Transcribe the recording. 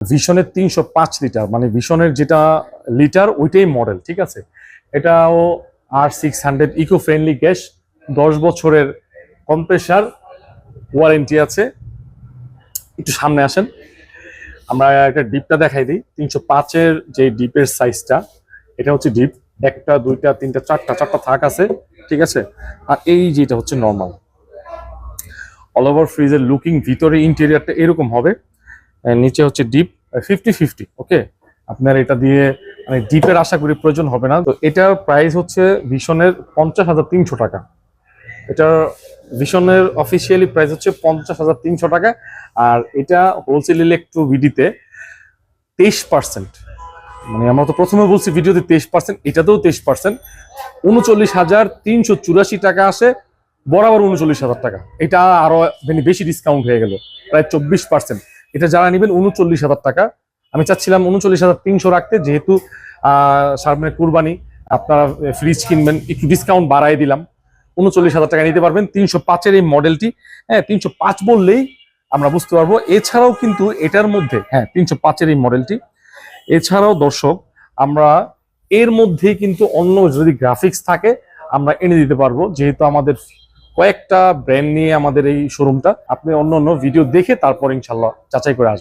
ভিশনের 305 litre, মানে ভিশনের যেটা litre ওইটাই মডেল, ঠিক আছে। এটাও R600 ইকো ফ্রেন্ডলি গ্যাস, 10 বছরের কম্প্রেসার ওয়ারেন্টি আছে। একটু সামনে আসেন, আমরা একটা ডিপটা দেখাই দিই। 305-এর যে ডিপের সাইজটা, এটা হচ্ছে ডিপ, একটা দুইটা তিনটা চারটা থাক আছে, ঠিক আছে। আর এই যেটা হচ্ছে নর্মাল। অল ওভার ফ্রিজের লুকিং, ভিতরে ইন্টেরিয়রটা এরকম হবে, নিচে হচ্ছে ডিপ 50-50। ওকে, আপনার এটা দিয়ে মানে ডিপের আশা করি প্রয়োজন হবে না। তো এটার প্রাইস হচ্ছে ভিশনের 50,300 টাকা। এটার ভিশনের অফিসিয়ালি প্রাইস হচ্ছে 50,300 টাকা। আর এটা হোলসেল ইলেকট্রো ভিডিতে 23%, মানে আমরা তো প্রথমে বলছি ভিডিওতে 23%, এটাতেও 23%, 39,384 টাকা আসে, বরাবর 39,000 টাকা। এটা আরো মানে বেশি ডিসকাউন্ট হয়ে গেল, প্রায় 24%। এটা যারা নেবেন 39,000 টাকা, আমি চাচ্ছিলাম 39,300 রাখতে, যেহেতু সামনে কুরবানি, আপনারা ফ্রিজ কিনবেন, একটু ডিসকাউন্ট বাড়াই দিলাম। 39,000 টাকা নিতে পারবেন 305-এর এই মডেলটি। হ্যাঁ, 305 বললেই আমরা বুঝতে পারবো। এছাড়াও কিন্তু এটার মধ্যে, হ্যাঁ 305-এর এই মডেলটি, এছাড়াও দর্শক আমরা এর মধ্যেই কিন্তু অন্য যদি গ্রাফিক্স থাকে আমরা এনে দিতে পারবো, যেহেতু আমাদের কয়েকটা ব্র্যান্ড নিয়ে আমাদের এই শোরুমটা। আপনি অন্য অন্য ভিডিও দেখে তারপর ইনশাল্লাহ যাচাই করে আসবেন।